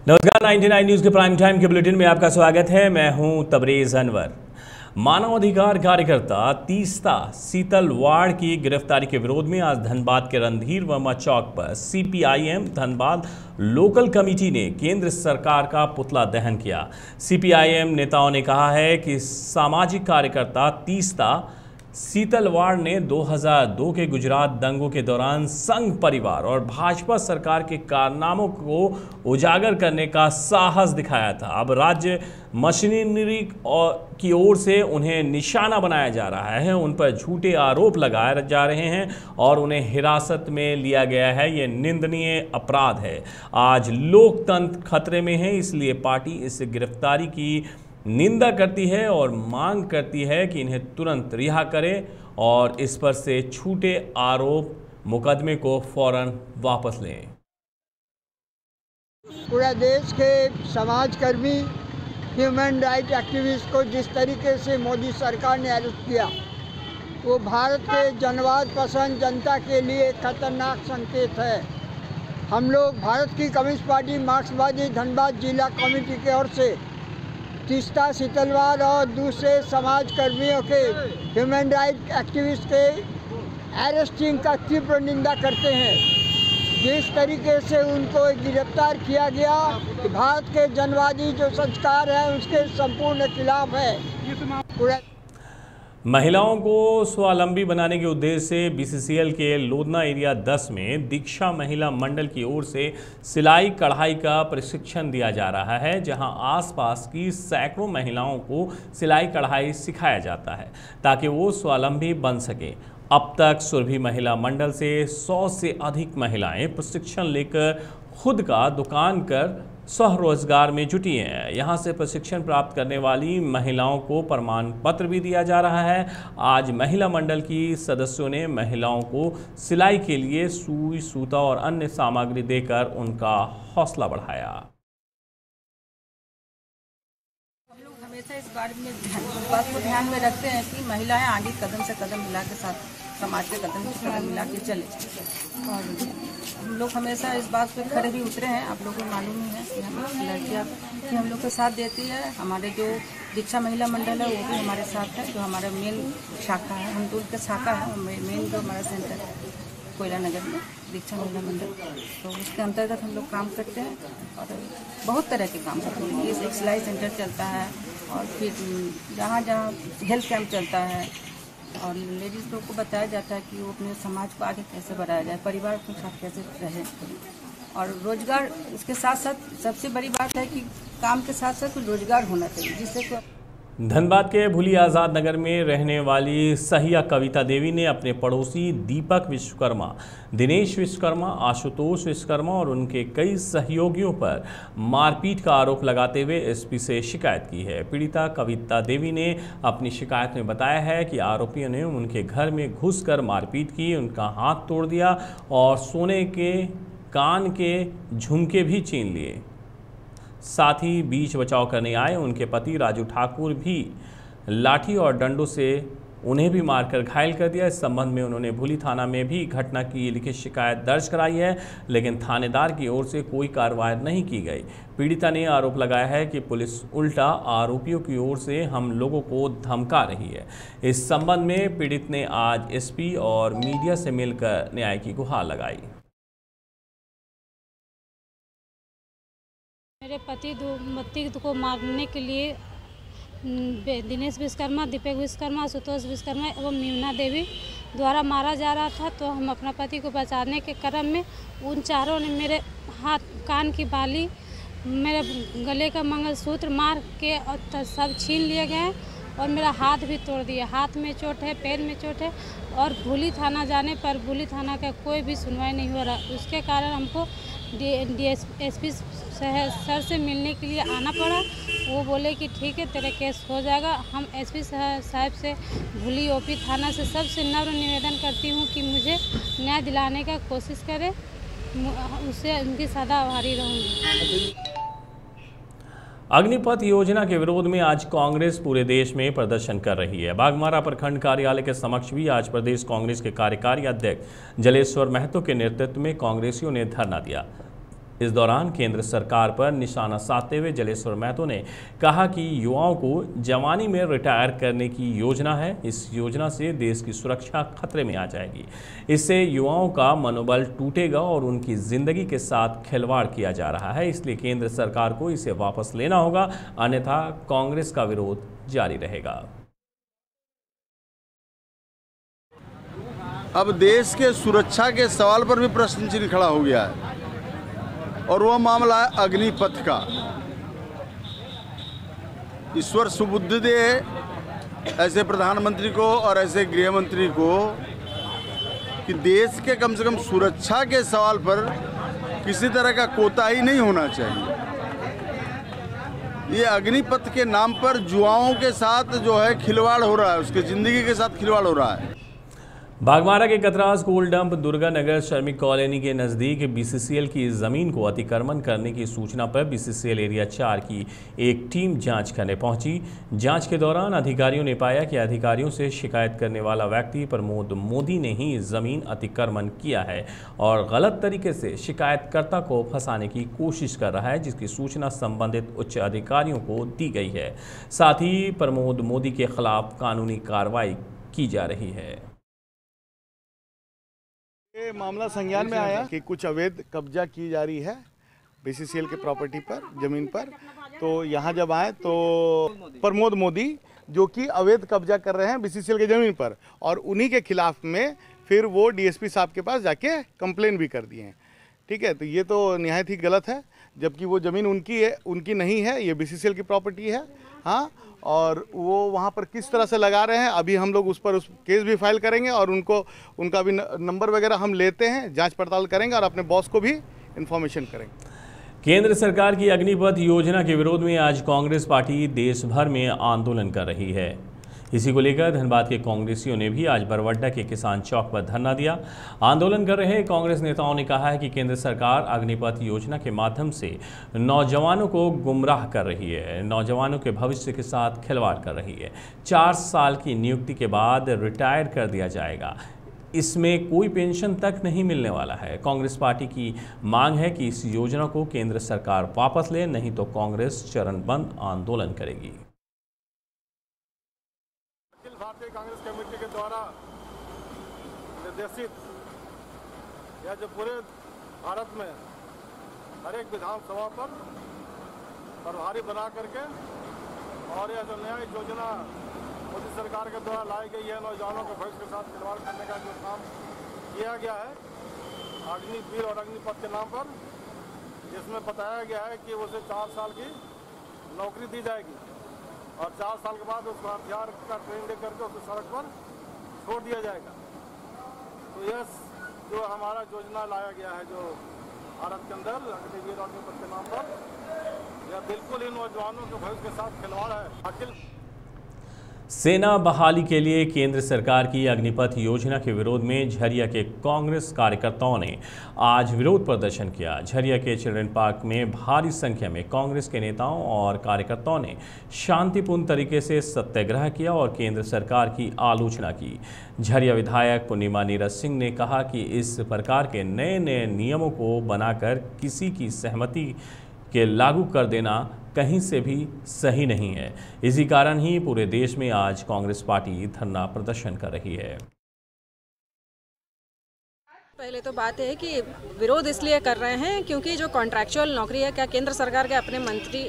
नमस्कार, 99 न्यूज के prime time के बुलेटिन में आपका स्वागत है। मैं हूं तबरेज अनवर। मानवाधिकार कार्यकर्ता तीस्ता सीतलवाड़ की गिरफ्तारी के विरोध में आज धनबाद के रणधीर वर्मा चौक पर सीपीआईएम धनबाद लोकल कमेटी ने केंद्र सरकार का पुतला दहन किया। सीपीआईएम नेताओं ने कहा है कि सामाजिक कार्यकर्ता तीस्ता सीतलवाड़ ने 2002 के गुजरात दंगों के दौरान संघ परिवार और भाजपा सरकार के कारनामों को उजागर करने का साहस दिखाया था। अब राज्य मशीनरी की ओर से उन्हें निशाना बनाया जा रहा है, उन पर झूठे आरोप लगाए जा रहे हैं और उन्हें हिरासत में लिया गया है। ये निंदनीय अपराध है। आज लोकतंत्र खतरे में है, इसलिए पार्टी इस गिरफ्तारी की निंदा करती है और मांग करती है कि इन्हें तुरंत रिहा करें और इस पर से झूठे आरोप मुकदमे को फौरन वापस लें। पूरा देश के समाजकर्मी, ह्यूमन राइट एक्टिविस्ट को जिस तरीके से मोदी सरकार ने अरेस्ट किया, वो भारत के जनवाद पसंद जनता के लिए खतरनाक संकेत है। हम लोग भारत की कम्युनिस्ट पार्टी मार्क्सवादी धनबाद जिला कमेटी की ओर से तीस्ता सीतलवाड़ और दूसरे समाज कर्मियों के, ह्यूमन राइट एक्टिविस्ट के अरेस्टिंग का तीव्र निंदा करते हैं। जिस तरीके से उनको गिरफ्तार किया गया, भारत के जनवादी जो संस्कार है उसके संपूर्ण खिलाफ है। पूरा महिलाओं को स्वावलंबी बनाने के उद्देश्य से बीसीसीएल के लोधना एरिया 10 में दीक्षा महिला मंडल की ओर से सिलाई कढ़ाई का प्रशिक्षण दिया जा रहा है, जहां आसपास की सैकड़ों महिलाओं को सिलाई कढ़ाई सिखाया जाता है ताकि वो स्वावलंबी बन सके। अब तक सुरभि महिला मंडल से 100 से अधिक महिलाएं प्रशिक्षण लेकर खुद का दुकान कर स्वरोजगार में जुटी हैं। यहां से प्रशिक्षण प्राप्त करने वाली महिलाओं को प्रमाण पत्र भी दिया जा रहा है। आज महिला मंडल की सदस्यों ने महिलाओं को सिलाई के लिए सुई, सूता और अन्य सामग्री देकर उनका हौसला बढ़ाया। हम लोग हमेशा इस बात को ध्यान में रखते हैं कि महिलाएं आगे कदम से कदम मिला के साथ समाज के कदम से कदम मिला के चले, और हम लोग हमेशा इस बात पे खड़े भी उतरे हैं। आप लोगों को मालूम ही है कि हम लड़कियाँ भी हम लोग के साथ देती है। हमारे जो दीक्षा महिला मंडल है वो भी हमारे साथ है, जो हमारा मेन शाखा है, हम तो उसका शाखा है। मेन जो हमारा सेंटर है कोयला नगर में दीक्षा महिला मंडल, तो उसके अंतर्गत हम लोग काम करते हैं और बहुत तरह के काम करते हैं। एक सिलाई सेंटर चलता है और फिर जहाँ जहाँ हेल्थ कैंप चलता है और लेडीज़ लोग को बताया जाता है कि वो अपने समाज को आगे कैसे बढ़ाया जाए, परिवार के साथ कैसे रहे, और रोजगार इसके साथ साथ सबसे बड़ी बात है कि काम के साथ साथ रोजगार होना चाहिए, जिससे धनबाद के भूली आज़ाद नगर में रहने वाली सहिया कविता देवी ने अपने पड़ोसी दीपक विश्वकर्मा, दिनेश विश्वकर्मा, आशुतोष विश्वकर्मा और उनके कई सहयोगियों पर मारपीट का आरोप लगाते हुए एसपी से शिकायत की है। पीड़िता कविता देवी ने अपनी शिकायत में बताया है कि आरोपियों ने उनके घर में घुसकर मारपीट की, उनका हाथ तोड़ दिया और सोने के कान के झुमके भी छीन लिए। साथ ही बीच बचाव करने आए उनके पति राजू ठाकुर भी लाठी और डंडों से उन्हें भी मारकर घायल कर दिया। इस संबंध में उन्होंने भूली थाना में भी घटना की लिखित शिकायत दर्ज कराई है, लेकिन थानेदार की ओर से कोई कार्रवाई नहीं की गई। पीड़िता ने आरोप लगाया है कि पुलिस उल्टा आरोपियों की ओर से हम लोगों को धमका रही है। इस संबंध में पीड़ित ने आज एसपी और मीडिया से मिलकर न्याय की गुहार लगाई। मेरे पति को मारने के लिए दिनेश विश्वकर्मा, दीपक विश्वकर्मा, आशुतोष विश्वकर्मा एवं मीना देवी द्वारा मारा जा रहा था। तो हम अपना पति को बचाने के क्रम में उन चारों ने मेरे हाथ, कान की बाली, मेरे गले का मंगलसूत्र मार के और सब छीन लिए गए और मेरा हाथ भी तोड़ दिया। हाथ में चोट है, पैर में चोट है और भूली थाना जाने पर भूली थाना का कोई भी सुनवाई नहीं हो रहा। उसके कारण हमको एसपी सर से मिलने के लिए आना पड़ा। वो बोले कि ठीक है, तेरा केस हो जाएगा। हम एसपी साहब से भूली ओपी थाना से सबसे नम्र निवेदन करती हूँ कि मुझे न्याय दिलाने का कोशिश करें, उससे उनकी सदा आभारी रहूँगी। अग्निपथ योजना के विरोध में आज कांग्रेस पूरे देश में प्रदर्शन कर रही है। बाघमारा प्रखंड कार्यालय के समक्ष भी आज प्रदेश कांग्रेस के कार्यकारी अध्यक्ष जलेश्वर महतो के नेतृत्व में कांग्रेसियों ने धरना दिया। इस दौरान केंद्र सरकार पर निशाना साधते हुए जलेश्वर महतो ने कहा कि युवाओं को जवानी में रिटायर करने की योजना है। इस योजना से देश की सुरक्षा खतरे में आ जाएगी। इससे युवाओं का मनोबल टूटेगा और उनकी जिंदगी के साथ खिलवाड़ किया जा रहा है। इसलिए केंद्र सरकार को इसे वापस लेना होगा, अन्यथा कांग्रेस का विरोध जारी रहेगा। अब देश के सुरक्षा के सवाल पर भी प्रश्न चिन्ह खड़ा हो गया है और वह मामला है अग्निपथ का। ईश्वर सुबुद्धि दे ऐसे प्रधानमंत्री को और ऐसे गृह मंत्री को कि देश के कम से कम सुरक्षा के सवाल पर किसी तरह का कोताही नहीं होना चाहिए। ये अग्निपथ के नाम पर युवाओं के साथ जो है खिलवाड़ हो रहा है, उसके ज़िंदगी के साथ खिलवाड़ हो रहा है। बागमारा के कतरास कोल डंप दुर्गा नगर श्रमिक कॉलोनी के नज़दीक बीसीसीएल की ज़मीन को अतिक्रमण करने की सूचना पर बीसीसीएल एरिया 4 की एक टीम जांच करने पहुंची। जांच के दौरान अधिकारियों ने पाया कि अधिकारियों से शिकायत करने वाला व्यक्ति प्रमोद मोदी ने ही ज़मीन अतिक्रमण किया है और गलत तरीके से शिकायतकर्ता को फंसाने की कोशिश कर रहा है, जिसकी सूचना संबंधित उच्च अधिकारियों को दी गई है। साथ ही प्रमोद मोदी के खिलाफ कानूनी कार्रवाई की जा रही है। ये मामला संज्ञान में आया कि कुछ अवैध कब्जा की जा रही है बीसीसीएल के प्रॉपर्टी पर, जमीन पर। तो यहाँ जब आए तो प्रमोद मोदी जो कि अवैध कब्जा कर रहे हैं बीसीसीएल की जमीन पर, और उन्हीं के खिलाफ में फिर वो डीएसपी साहब के पास जाके कंप्लेन भी कर दिए हैं। ठीक है, तो ये तो निहायत ही गलत है, जबकि वो ज़मीन उनकी है, उनकी नहीं है, ये बीसीसीएल की प्रॉपर्टी है। हाँ, और वो वहाँ पर किस तरह से लगा रहे हैं, अभी हम लोग उस पर केस भी फाइल करेंगे और उनका भी नंबर वगैरह हम लेते हैं, जांच पड़ताल करेंगे और अपने बॉस को भी इन्फॉर्मेशन करेंगे। केंद्र सरकार की अग्निपथ योजना के विरोध में आज कांग्रेस पार्टी देश भर में आंदोलन कर रही है। इसी को लेकर धनबाद के कांग्रेसियों ने भी आज बरवड्डा के किसान चौक पर धरना दिया। आंदोलन कर रहे कांग्रेस नेताओं ने कहा है कि केंद्र सरकार अग्निपथ योजना के माध्यम से नौजवानों को गुमराह कर रही है, नौजवानों के भविष्य के साथ खिलवाड़ कर रही है। 4 साल की नियुक्ति के बाद रिटायर कर दिया जाएगा, इसमें कोई पेंशन तक नहीं मिलने वाला है। कांग्रेस पार्टी की मांग है कि इस योजना को केंद्र सरकार वापस ले, नहीं तो कांग्रेस चरणबद्ध आंदोलन करेगी। भारतीय कांग्रेस कमेटी के द्वारा निर्देशित या जो पूरे भारत में हर एक विधानसभा पर प्रभारी बना करके और यह जो नया योजना मोदी सरकार के द्वारा लाई गई है, नौजवानों के भविष्य के साथ खिलवाड़ करने का जो काम किया गया है अग्निवीर और अग्निपथ के नाम पर, जिसमें बताया गया है कि उसे 4 साल की नौकरी दी जाएगी और 4 साल के बाद उसको हथियार का ट्रेन दे करके उसको सड़क पर छोड़ दिया जाएगा। तो यह जो हमारा योजना लाया गया है जो भारत के अंदर अग्निवीर और अग्निपथ के नाम पर, यह बिल्कुल इन नौजवानों के भविष्य के साथ खिलवाड़ है। अखिल सेना बहाली के लिए केंद्र सरकार की अग्निपथ योजना के विरोध में झरिया के कांग्रेस कार्यकर्ताओं ने आज विरोध प्रदर्शन किया। झरिया के चिल्ड्रन पार्क में भारी संख्या में कांग्रेस के नेताओं और कार्यकर्ताओं ने शांतिपूर्ण तरीके से सत्याग्रह किया और केंद्र सरकार की आलोचना की। झरिया विधायक पूर्णिमा नीरज सिंह ने कहा कि इस प्रकार के नए नए नियमों को बनाकर किसी की सहमति के लागू कर देना कहीं से भी सही नहीं है। इसी कारण ही पूरे देश में आज कांग्रेस पार्टी धरना प्रदर्शन कर रही है। पहले तो बात है कि विरोध इसलिए कर रहे हैं क्योंकि जो कॉन्ट्रैक्चुअल नौकरी है, क्या केंद्र सरकार के अपने मंत्री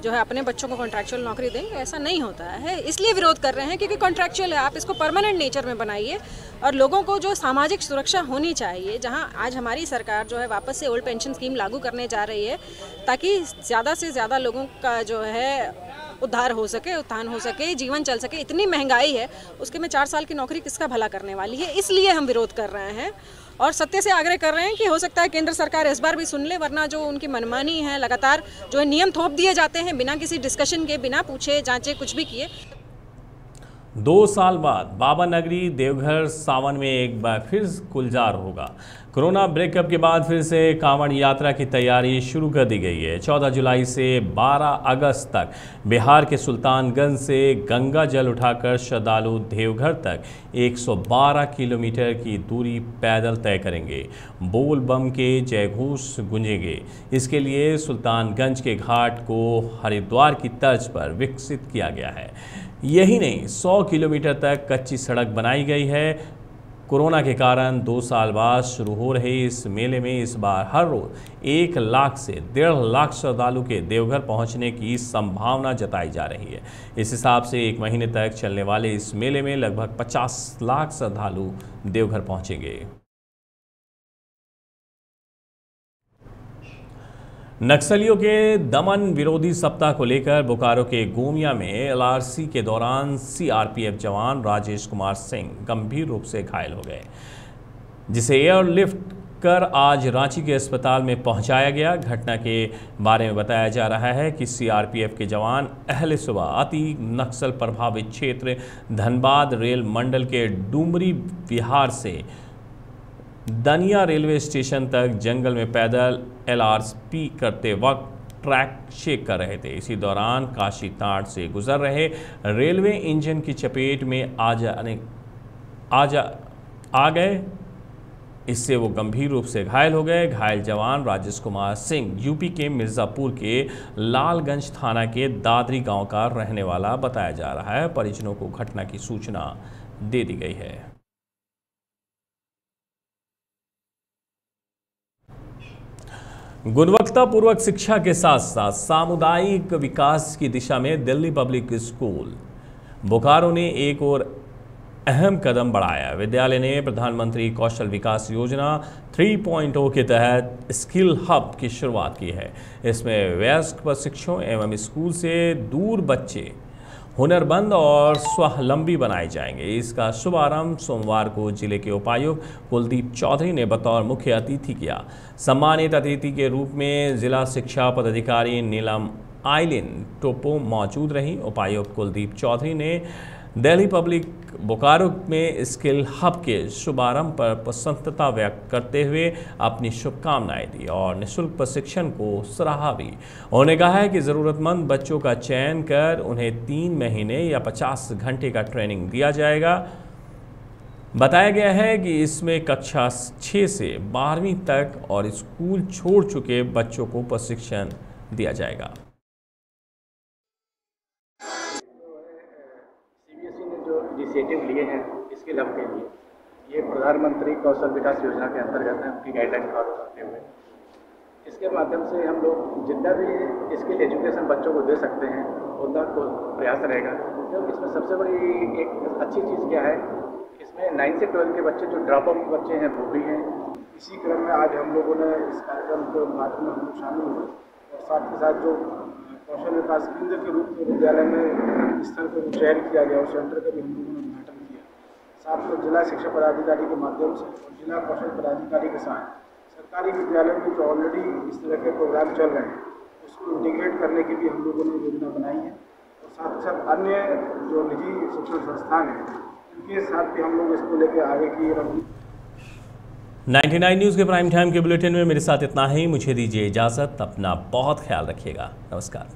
जो है अपने बच्चों को कॉन्ट्रैक्चुअल नौकरी देंगे? ऐसा नहीं होता है। इसलिए विरोध कर रहे हैं क्योंकि कॉन्ट्रैक्चुअल है, आप इसको परमानेंट नेचर में बनाइए और लोगों को जो सामाजिक सुरक्षा होनी चाहिए, जहां आज हमारी सरकार जो है वापस से ओल्ड पेंशन स्कीम लागू करने जा रही है ताकि ज़्यादा से ज़्यादा लोगों का जो है उद्धार हो सके, उत्थान हो सके, जीवन चल सके। इतनी महंगाई है, उसके में 4 साल की नौकरी किसका भला करने वाली है? इसलिए हम विरोध कर रहे हैं और सत्य से आग्रह कर रहे हैं कि हो सकता है केंद्र सरकार इस बार भी सुन ले, वरना जो उनकी मनमानी है, लगातार जो है नियम थोप दिए जाते हैं बिना किसी डिस्कशन के, बिना पूछे जांचे कुछ भी किए। 2 साल बाद बाबा नगरी देवघर सावन में एक बार फिर गुलजार होगा। कोरोना ब्रेकअप के बाद फिर से कांवड़ यात्रा की तैयारी शुरू कर दी गई है। 14 जुलाई से 12 अगस्त तक बिहार के सुल्तानगंज से गंगा जल उठाकर श्रद्धालु देवघर तक 112 किलोमीटर की दूरी पैदल तय करेंगे। बोल बम के जयघोष गूंजेंगे। इसके लिए सुल्तानगंज के घाट को हरिद्वार की तर्ज पर विकसित किया गया है। यही नहीं, 100 किलोमीटर तक कच्ची सड़क बनाई गई है। कोरोना के कारण 2 साल बाद शुरू हो रहे इस मेले में इस बार हर रोज 1 लाख से 1.5 लाख श्रद्धालु के देवघर पहुंचने की संभावना जताई जा रही है। इस हिसाब से 1 महीने तक चलने वाले इस मेले में लगभग 50 लाख श्रद्धालु देवघर पहुंचेंगे। नक्सलियों के दमन विरोधी सप्ताह को लेकर बोकारो के गोमिया में एलआरसी के दौरान सीआरपीएफ जवान राजेश कुमार सिंह गंभीर रूप से घायल हो गए, जिसे एयरलिफ्ट कर आज रांची के अस्पताल में पहुंचाया गया। घटना के बारे में बताया जा रहा है कि सीआरपीएफ के जवान अहले सुबह अति नक्सल प्रभावित क्षेत्र धनबाद रेल मंडल के डुमरी विहार से दनिया रेलवे स्टेशन तक जंगल में पैदल एलआरपी करते वक्त ट्रैक चेक कर रहे थे। इसी दौरान काशी ताड़ से गुजर रहे रेलवे इंजन की चपेट में आ गए। इससे वो गंभीर रूप से घायल हो गए। घायल जवान राजेश कुमार सिंह यूपी के मिर्ज़ापुर के लालगंज थाना के दादरी गांव का रहने वाला बताया जा रहा है। परिजनों को घटना की सूचना दे दी गई है। गुणवत्तापूर्वक शिक्षा के साथ साथ सामुदायिक विकास की दिशा में दिल्ली पब्लिक स्कूल बोकारो ने एक और अहम कदम बढ़ाया। विद्यालय ने प्रधानमंत्री कौशल विकास योजना 3.0 के तहत स्किल हब की शुरुआत की है। इसमें वयस्क प्रशिक्षुओं एवं स्कूल से दूर बच्चे हुनरमंद और स्वावलंबी बनाए जाएंगे। इसका शुभारंभ सोमवार को जिले के उपायुक्त कुलदीप चौधरी ने बतौर मुख्य अतिथि किया। सम्मानित अतिथि के रूप में जिला शिक्षा पदाधिकारी नीलम आइलिन टोपो मौजूद रही। उपायुक्त कुलदीप चौधरी ने दिल्ली पब्लिक बोकारो में स्किल हब के शुभारंभ पर प्रसन्नता व्यक्त करते हुए अपनी शुभकामनाएं दी और निःशुल्क प्रशिक्षण को सराहा भी। उन्होंने कहा है कि ज़रूरतमंद बच्चों का चयन कर उन्हें 3 महीने या 50 घंटे का ट्रेनिंग दिया जाएगा। बताया गया है कि इसमें कक्षा 6 से 12वीं तक और स्कूल छोड़ चुके बच्चों को प्रशिक्षण दिया जाएगा। इनिशिएटिव लिए हैं स्किल हब के लिए, ये प्रधानमंत्री कौशल विकास योजना के अंतर्गत है, उनकी गाइडलाइन फॉलो करते हुए इसके माध्यम से हम लोग जितना भी स्किल एजुकेशन बच्चों को दे सकते हैं उतना को प्रयास रहेगा। तो इसमें सबसे बड़ी एक अच्छी चीज़ क्या है, इसमें 9 से 12 के बच्चे जो ड्रॉप आउट बच्चे हैं वो भी हैं। इसी क्रम में आज हम लोगों ने इस कार्यक्रम के माध्यम में हम लोग शामिल हुए और साथ ही साथ जो कौशल विकास केंद्र के रूप में विद्यालय में स्थल पर चयन किया गया उस सेंटर का भी हम लोगों ने उद्घाटन किया। साथ में जिला शिक्षा पदाधिकारी के माध्यम से और जिला कौशल पदाधिकारी के साथ सरकारी विद्यालयों में जो ऑलरेडी इस तरह के प्रोग्राम चल रहे हैं उसको इंटीग्रेट करने की भी हम लोगों ने योजना बनाई है और साथ ही साथ अन्य जो निजी शिक्षण संस्थान हैं उनके साथ भी हम लोग इसको लेकर आगे की 99 न्यूज़ के प्राइम टाइम के बुलेटिन में मेरे साथ इतना ही। मुझे दीजिए इजाज़त। अपना बहुत ख्याल रखिएगा। नमस्कार।